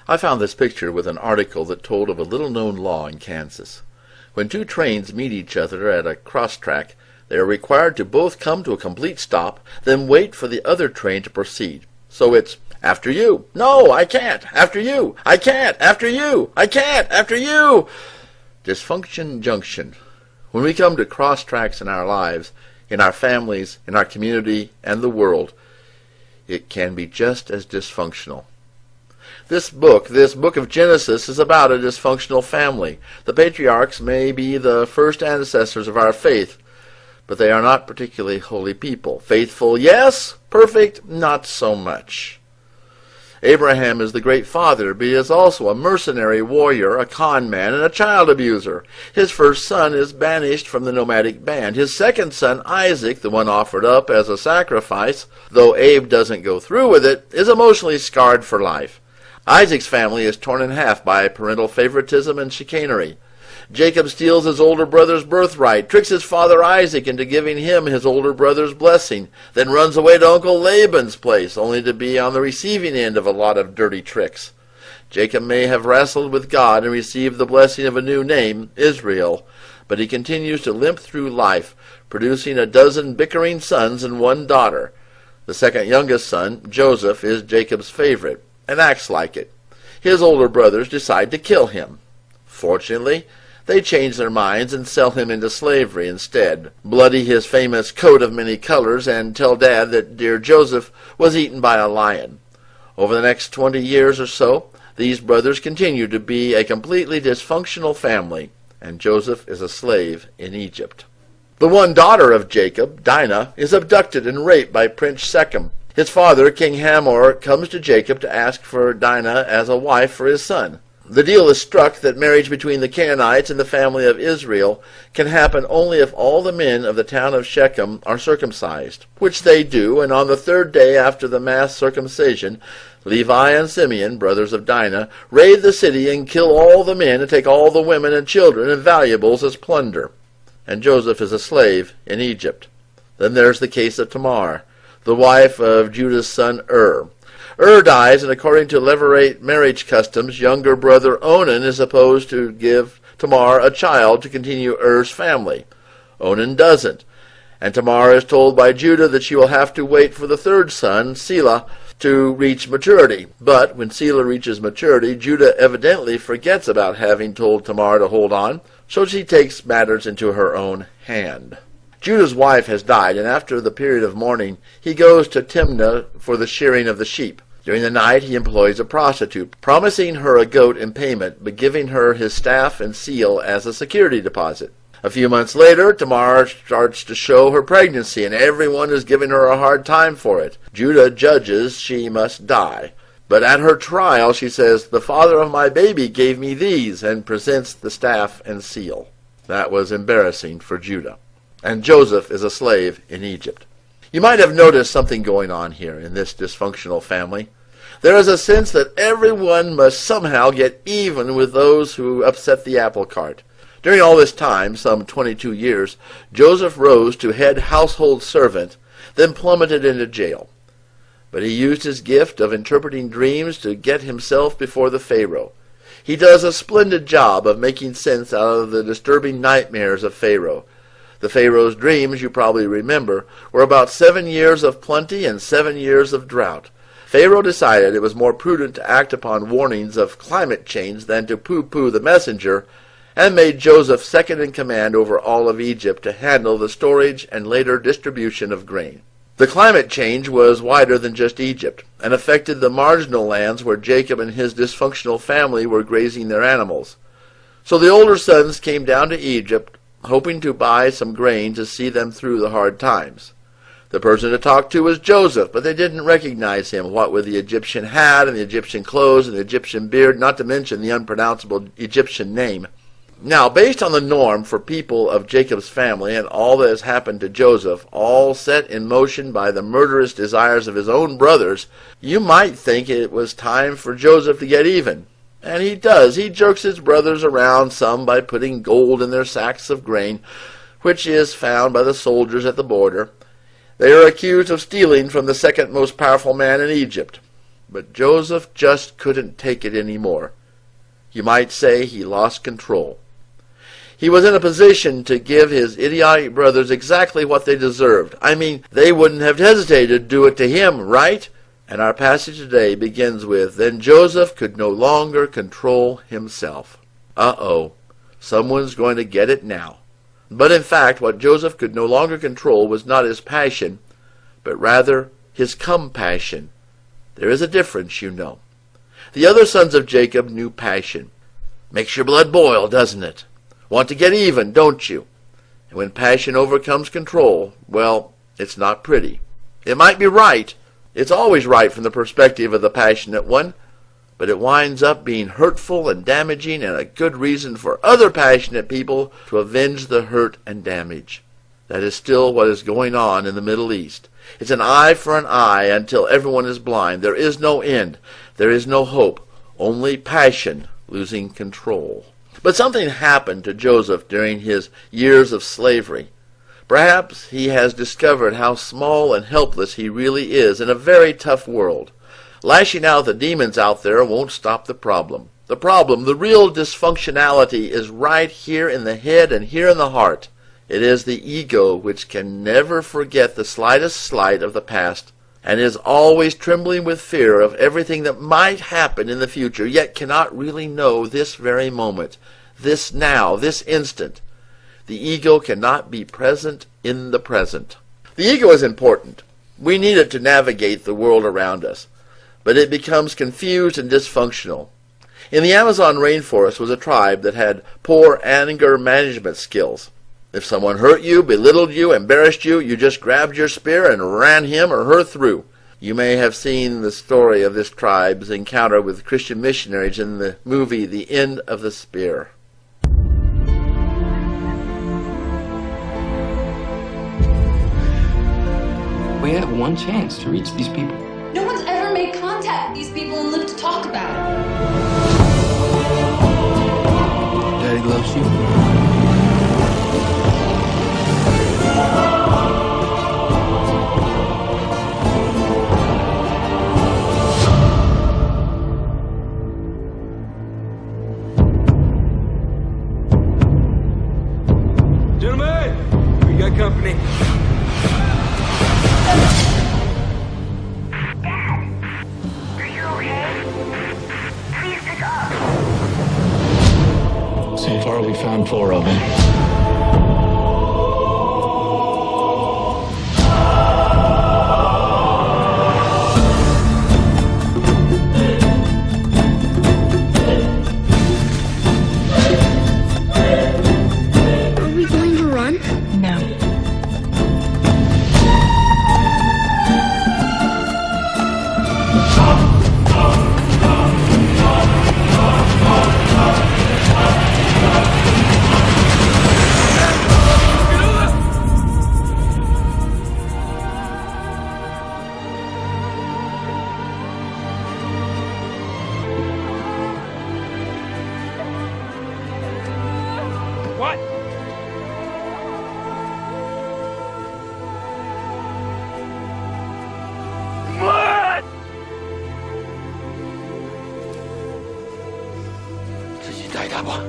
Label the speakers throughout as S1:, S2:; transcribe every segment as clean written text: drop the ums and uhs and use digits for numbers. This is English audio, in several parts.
S1: I found this picture with an article that told of a little-known law in Kansas. When two trains meet each other at a cross-track, they are required to both come to a complete stop, then wait for the other train to proceed. So it's, after you. No, I can't. After you. I can't. After you. I can't. After you. Dysfunction junction. When we come to cross-tracks in our lives, in our families, in our community, and the world, it can be just as dysfunctional. This book of Genesis, is about a dysfunctional family. The patriarchs may be the first ancestors of our faith, but they are not particularly holy people. Faithful, yes. Perfect, not so much. Abraham is the great father, but he is also a mercenary warrior, a con man, and a child abuser. His first son is banished from the nomadic band. His second son, Isaac, the one offered up as a sacrifice, though Abe doesn't go through with it, is emotionally scarred for life. Isaac's family is torn in half by parental favoritism and chicanery. Jacob steals his older brother's birthright, tricks his father Isaac into giving him his older brother's blessing, then runs away to Uncle Laban's place, only to be on the receiving end of a lot of dirty tricks. Jacob may have wrestled with God and received the blessing of a new name, Israel, but he continues to limp through life, producing a dozen bickering sons and one daughter. The second youngest son, Joseph, is Jacob's favorite, and acts like it. His older brothers decide to kill him. Fortunately, they change their minds and sell him into slavery instead, bloody his famous coat of many colors, and tell Dad that dear Joseph was eaten by a lion. Over the next 20 years or so, these brothers continue to be a completely dysfunctional family, and Joseph is a slave in Egypt. The one daughter of Jacob, Dinah, is abducted and raped by Prince Shechem. His father, King Hamor, comes to Jacob to ask for Dinah as a wife for his son. The deal is struck that marriage between the Canaanites and the family of Israel can happen only if all the men of the town of Shechem are circumcised, which they do, and on the third day after the mass circumcision, Levi and Simeon, brothers of Dinah, raid the city and kill all the men and take all the women and children and valuables as plunder. And Joseph is a slave in Egypt. Then there's the case of Tamar, the wife of Judah's son Ur dies, and according to Levirate marriage customs, younger brother Onan is supposed to give Tamar a child to continue Ur's family. Onan doesn't, and Tamar is told by Judah that she will have to wait for the third son, Selah, to reach maturity. But when Selah reaches maturity, Judah evidently forgets about having told Tamar to hold on, so she takes matters into her own hand. Judah's wife has died, and after the period of mourning, he goes to Timnah for the shearing of the sheep. During the night he employs a prostitute, promising her a goat in payment, but giving her his staff and seal as a security deposit. A few months later, Tamar starts to show her pregnancy, and everyone is giving her a hard time for it. Judah judges she must die. But at her trial she says, "The father of my baby gave me these," and presents the staff and seal. That was embarrassing for Judah. And Joseph is a slave in Egypt. You might have noticed something going on here in this dysfunctional family. There is a sense that everyone must somehow get even with those who upset the apple cart. During all this time, some 22 years, Joseph rose to head household servant, then plummeted into jail. But he used his gift of interpreting dreams to get himself before the Pharaoh. He does a splendid job of making sense out of the disturbing nightmares of Pharaoh. The Pharaoh's dreams, you probably remember, were about 7 years of plenty and 7 years of drought. Pharaoh decided it was more prudent to act upon warnings of climate change than to pooh-pooh the messenger, and made Joseph second in command over all of Egypt to handle the storage and later distribution of grain. The climate change was wider than just Egypt, and affected the marginal lands where Jacob and his dysfunctional family were grazing their animals. So the older sons came down to Egypt, hoping to buy some grain to see them through the hard times. The person to talk to was Joseph, but they didn't recognize him, what with the Egyptian hat and the Egyptian clothes and the Egyptian beard, not to mention the unpronounceable Egyptian name. Now, based on the norm for people of Jacob's family and all that has happened to Joseph, all set in motion by the murderous desires of his own brothers, you might think it was time for Joseph to get even. And he does. He jerks his brothers around, some by putting gold in their sacks of grain, which is found by the soldiers at the border. They are accused of stealing from the second most powerful man in Egypt. But Joseph just couldn't take it anymore. You might say he lost control. He was in a position to give his idiotic brothers exactly what they deserved. I mean, they wouldn't have hesitated to do it to him, right? And our passage today begins with, "Then Joseph could no longer control himself." Uh-oh, someone's going to get it now. But in fact, what Joseph could no longer control was not his passion, but rather his compassion. There is a difference, you know. The other sons of Jacob knew passion. Makes your blood boil, doesn't it? Want to get even, don't you? And when passion overcomes control, well, it's not pretty. It might be right. It's always right from the perspective of the passionate one, but it winds up being hurtful and damaging and a good reason for other passionate people to avenge the hurt and damage. That is still what is going on in the Middle East. It's an eye for an eye until everyone is blind. There is no end. There is no hope. Only passion losing control. But something happened to Joseph during his years of slavery. Perhaps he has discovered how small and helpless he really is in a very tough world. Lashing out the demons out there won't stop the problem. The problem, the real dysfunctionality, is right here in the head and here in the heart. It is the ego which can never forget the slightest slight of the past and is always trembling with fear of everything that might happen in the future, yet cannot really know this very moment, this now, this instant. The ego cannot be present in the present. The ego is important. We need it to navigate the world around us, but it becomes confused and dysfunctional. In the Amazon rainforest was a tribe that had poor anger management skills. If someone hurt you, belittled you, embarrassed you, you just grabbed your spear and ran him or her through. You may have seen the story of this tribe's encounter with Christian missionaries in the movie The End of the Spear.
S2: We have one chance to reach these people.
S3: No one's ever made contact with these people and lived to talk about it.
S2: Daddy loves you.
S4: Gentlemen, we got company.
S5: Dad, are you okay? Please pick up.
S2: So far, we found 4 of them.
S6: Are we going to run?
S3: No.
S4: What? What?
S2: 自己带他吧。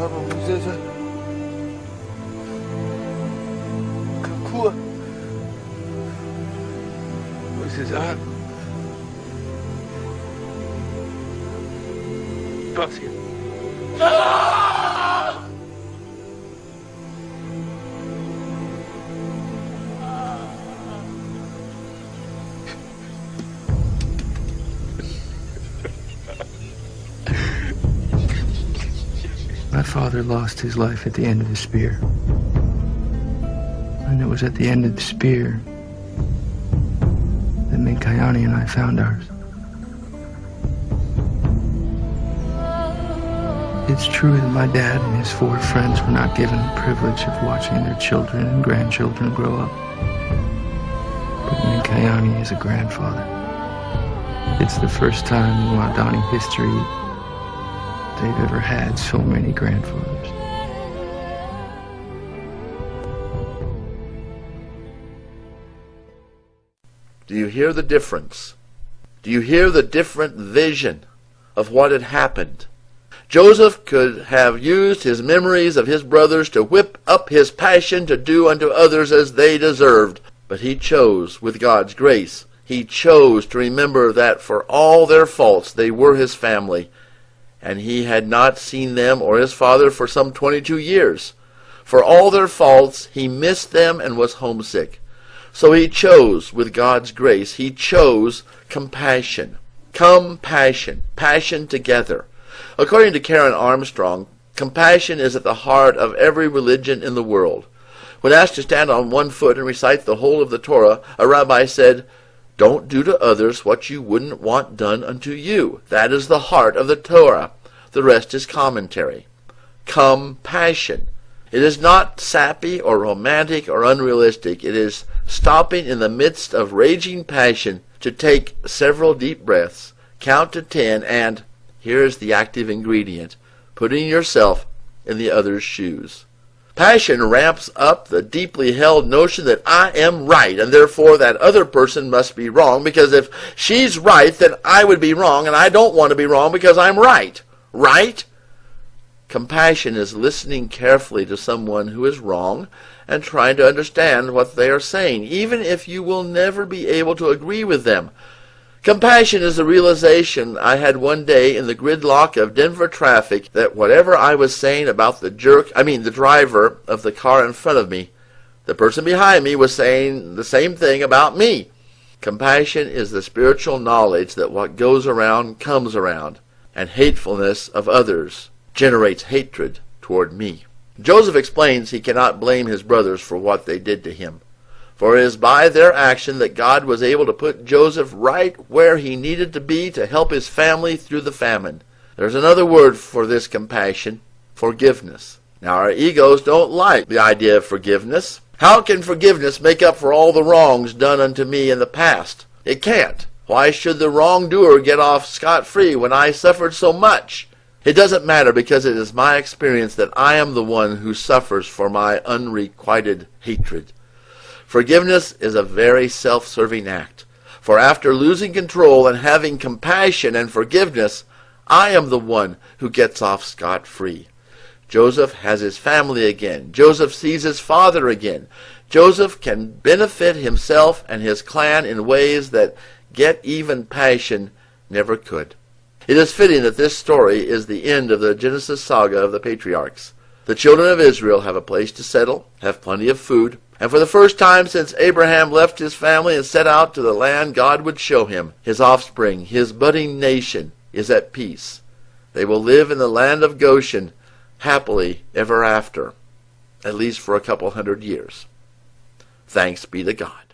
S4: 爸爸，我这是可哭啊！我是啥？抱歉。啊！
S7: My father lost his life at the end of the spear. And it was at the end of the spear that Minkayani and I found ours. It's true that my dad and his 4 friends were not given the privilege of watching their children and grandchildren grow up. But Minkayani is a grandfather. It's the first time in Waodani history they've ever had so many grandfathers.
S1: Do you hear the difference? Do you hear the different vision of what had happened? Joseph could have used his memories of his brothers to whip up his passion to do unto others as they deserved. But he chose, with God's grace, he chose to remember that for all their faults they were his family, and he had not seen them or his father for some 22 years. For all their faults he missed them and was homesick. So he chose, with God's grace, he chose compassion. Compassion. Passion together. According to Karen Armstrong, compassion is at the heart of every religion in the world. When asked to stand on one foot and recite the whole of the Torah, a rabbi said, "Don't do to others what you wouldn't want done unto you." That is the heart of the Torah. The rest is commentary. Compassion. It is not sappy or romantic or unrealistic. It is stopping in the midst of raging passion to take several deep breaths, count to 10, and, here is the active ingredient, putting yourself in the other's shoes. Passion ramps up the deeply held notion that I am right, and therefore that other person must be wrong, because if she's right, then I would be wrong, and I don't want to be wrong because I'm right. Right? Compassion is listening carefully to someone who is wrong and trying to understand what they are saying, even if you will never be able to agree with them. Compassion is the realization I had one day in the gridlock of Denver traffic that whatever I was saying about the driver of the car in front of me, the person behind me was saying the same thing about me. Compassion is the spiritual knowledge that what goes around comes around, and hatefulness of others generates hatred toward me. Joseph explains he cannot blame his brothers for what they did to him, for it is by their action that God was able to put Joseph right where he needed to be to help his family through the famine. There's another word for this compassion: forgiveness. Now, our egos don't like the idea of forgiveness. How can forgiveness make up for all the wrongs done unto me in the past? It can't. Why should the wrongdoer get off scot-free when I suffered so much? It doesn't matter, because it is my experience that I am the one who suffers for my unrequited hatred. Forgiveness is a very self-serving act, for after losing control and having compassion and forgiveness, I am the one who gets off scot-free. Joseph has his family again. Joseph sees his father again. Joseph can benefit himself and his clan in ways that get-even passion never could. It is fitting that this story is the end of the Genesis saga of the patriarchs. The children of Israel have a place to settle, have plenty of food, and for the first time since Abraham left his family and set out to the land God would show him, his offspring, his budding nation, is at peace. They will live in the land of Goshen happily ever after, at least for a couple hundred years. Thanks be to God.